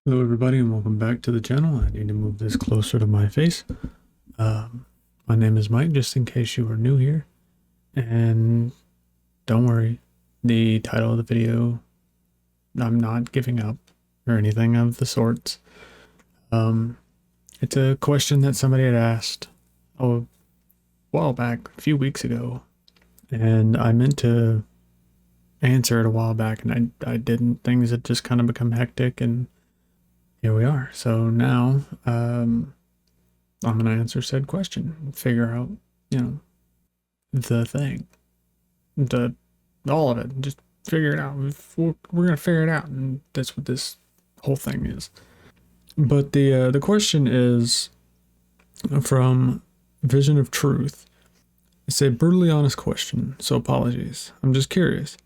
Hello everybody and welcome back to the channel. I need to move this closer to my face. My name is Mike, just in case you are new here. And don't worry, the title of the video, I'm not giving up or anything of the sorts. It's a question that somebody had asked a while back, a few weeks ago. And I meant to answer it a while back and I didn't. Things had just kind of become hectic and here we are. So now, I'm going to answer said question, figure out, the thing, the, all of it, just figure it out. We're going to figure it out. And that's what this whole thing is. But the question is from Vision of Truth. It's a brutally honest question, so apologies. I'm just curious.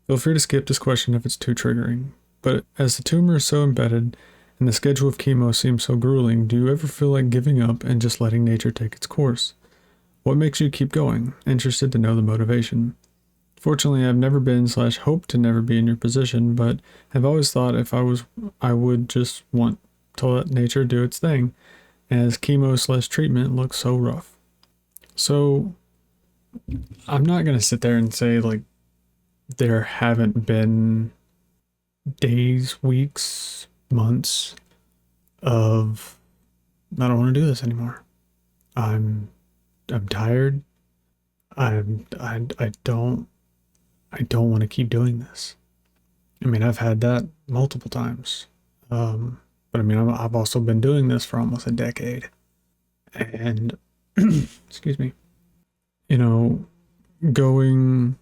Feel free to skip this question if it's too triggering. But as the tumor is so embedded and the schedule of chemo seems so grueling, do you ever feel like giving up and just letting nature take its course? What makes you keep going? Interested to know the motivation. Fortunately, I've never been/hope to never be in your position, but have always thought if I would just want to let nature do its thing, as chemo/treatment looks so rough. So, I'm not going to sit there and say, like, there haven't been days, weeks, months of I don't want to do this anymore. I'm tired. I don't want to keep doing this. I mean, I've had that multiple times. But I mean, I've also been doing this for almost a decade. And excuse me. You know, going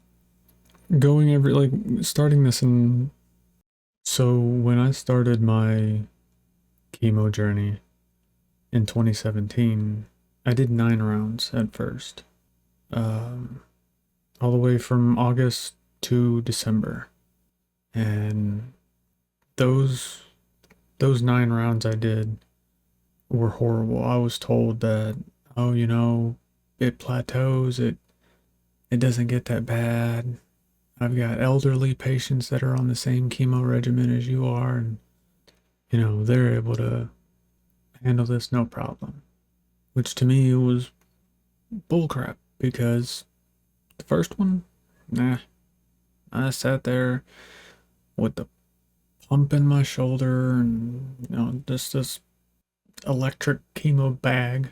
every like starting this in so when I started my chemo journey in 2017, I did 9 rounds at first, all the way from August to December, and those 9 rounds I did were horrible. I was told that, oh, it plateaus, it doesn't get that bad. I've got elderly patients that are on the same chemo regimen as you are, and they're able to handle this no problem. Which to me was bullcrap because the first one, nah, I sat there with the pump in my shoulder and just this electric chemo bag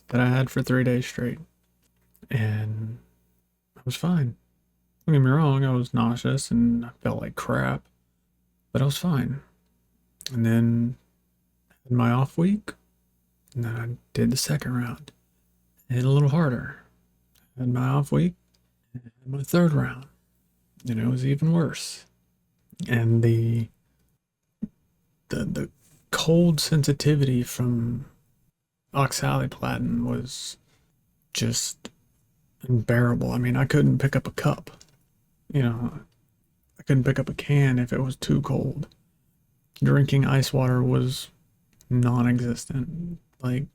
that I had for 3 days straight, and I was fine. Don't get me wrong, I was nauseous and I felt like crap, but I was fine. And then I had my off week, and then I did the second round. I hit a little harder. I had my off week, and my third round, and it was even worse. And the cold sensitivity from oxaliplatin was just unbearable. I mean, I couldn't pick up a cup. I couldn't pick up a can if it was too cold. Drinking ice water was non-existent. Like,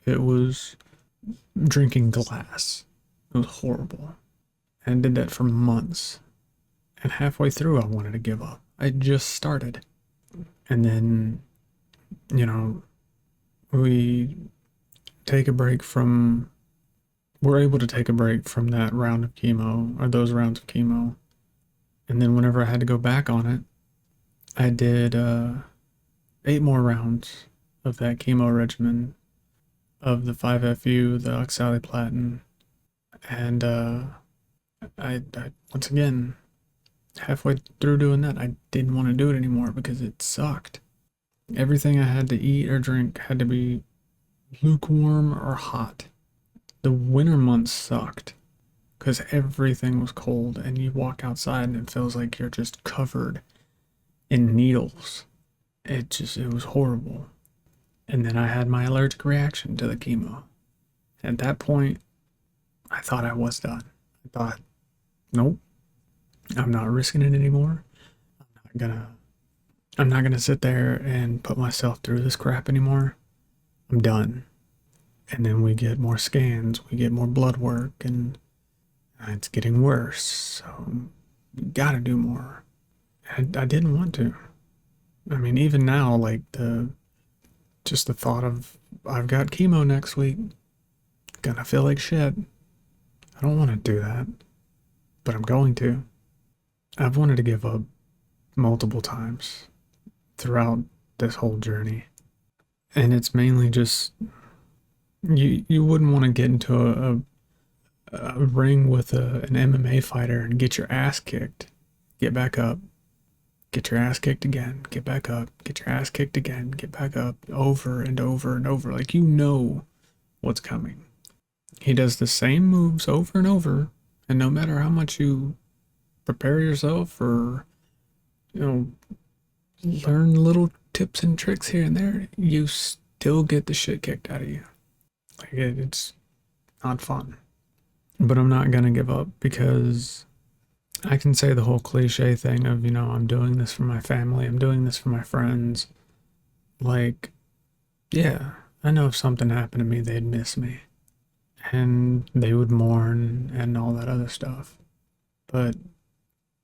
it was drinking glass. It was horrible. And I did that for months. And halfway through, I wanted to give up. I just started. And then, we take a break from, we're able to take a break from that round of chemo, or those rounds of chemo. And then whenever I had to go back on it, I did 8 more rounds of that chemo regimen of the 5FU, the oxaliplatin, and I once again, halfway through doing that, I didn't want to do it anymore because it sucked. Everything I had to eat or drink had to be lukewarm or hot. The winter months sucked because everything was cold, and you walk outside and it feels like you're just covered in needles. It was horrible. And then I had my allergic reaction to the chemo. At that point, I thought I was done. I thought, nope, I'm not risking it anymore. I'm not gonna sit there and put myself through this crap anymore. I'm done. And then we get more scans, we get more blood work, and it's getting worse. So, gotta do more. I didn't want to. I mean, even now, like just the thought of I've got chemo next week, gonna feel like shit. I don't want to do that, but I'm going to. I've wanted to give up multiple times throughout this whole journey. And it's mainly just you wouldn't want to get into a ring with an MMA fighter and get your ass kicked, get back up, get your ass kicked again, get back up, get your ass kicked again, get back up, over and over and over. Like, you know what's coming. He does the same moves over and over, and no matter how much you prepare yourself or, you know, learn little tips and tricks here and there, you still get the shit kicked out of you. Like, it's not fun. But I'm not gonna give up, because I can say the whole cliche thing of, I'm doing this for my family, I'm doing this for my friends. Like, yeah, I know if something happened to me, they'd miss me. And they would mourn and all that other stuff. But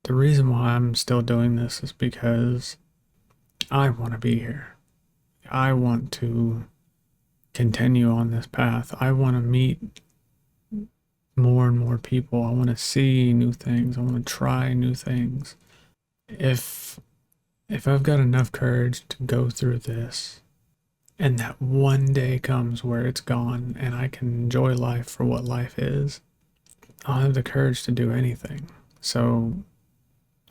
the reason why I'm still doing this is because I want to be here. I want to continue on this path. I want to meet more and more people. I want to see new things. I want to try new things. If I've got enough courage to go through this, and that one day comes where it's gone and I can enjoy life for what life is, I'll have the courage to do anything. So,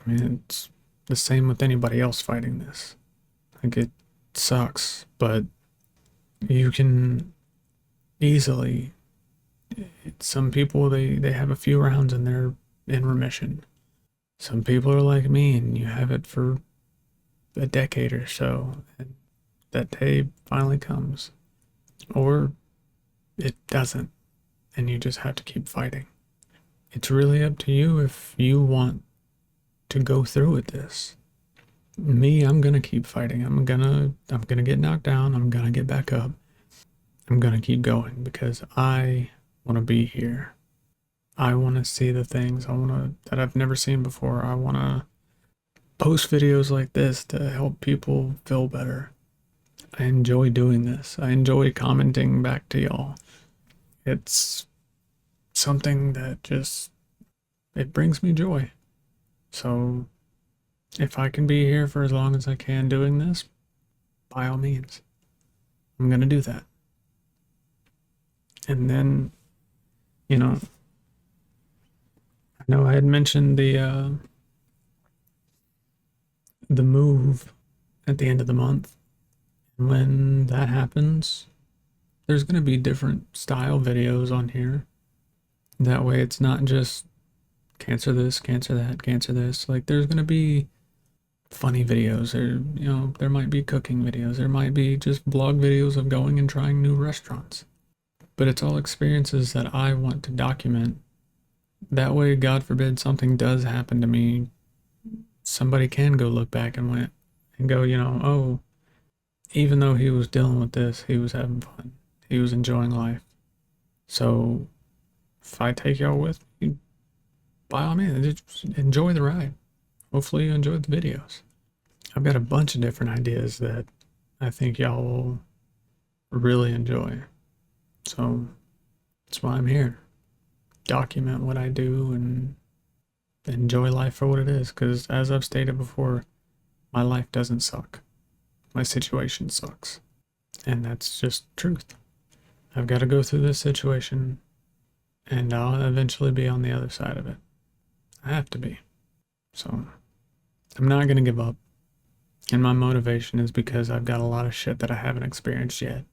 I mean, it's the same with anybody else fighting this. Like, it sucks, but you can easily. Some people, they have a few rounds and they're in remission. Some people are like me and you have it for a decade or so, and that day finally comes. Or it doesn't, and you just have to keep fighting. It's really up to you if you want to go through with this. Me, I'm gonna keep fighting. I'm gonna get knocked down. I'm gonna get back up. I'm gonna keep going because I want to be here. I want to see the things that I've never seen before. I want to post videos like this to help people feel better. I enjoy doing this. I enjoy commenting back to y'all. It's something that it brings me joy. So if I can be here for as long as I can doing this, by all means, I'm going to do that. And then, I know I had mentioned the move at the end of the month. And when that happens, there's going to be different style videos on here. That way it's not just cancer this, cancer that, cancer this. Like, there's going to be funny videos, or there might be cooking videos, there might be just vlog videos of going and trying new restaurants. But it's all experiences that I want to document. That way, God forbid something does happen to me, somebody can go look back and go, oh, even though he was dealing with this, he was having fun. He was enjoying life. So if I take y'all with me, by all means, just enjoy the ride. Hopefully you enjoyed the videos. I've got a bunch of different ideas that I think y'all will really enjoy. So that's why I'm here. Document what I do and enjoy life for what it is. Because as I've stated before, my life doesn't suck. My situation sucks. And that's just truth. I've got to go through this situation and I'll eventually be on the other side of it. I have to be. So I'm not going to give up. And my motivation is because I've got a lot of shit that I haven't experienced yet.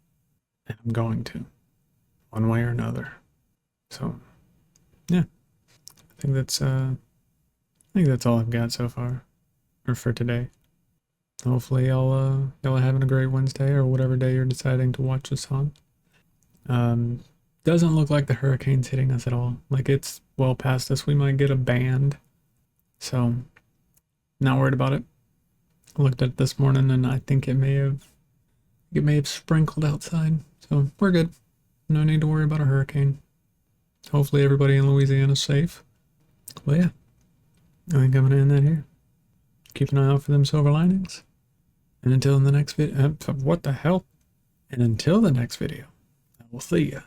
And I'm going to, one way or another. So, yeah. I think that's all I've got so far, or for today. Hopefully y'all are having a great Wednesday or whatever day you're deciding to watch this on. Doesn't look like the hurricane's hitting us at all. Like, it's well past us. We might get a band. So, not worried about it. I looked at it this morning and I think it may have sprinkled outside. So we're good. No need to worry about a hurricane. Hopefully everybody in Louisiana's safe. Well, yeah. I think I'm gonna end that here. Keep an eye out for them silver linings. And until the next video, what the hell? And until the next video, I will see ya.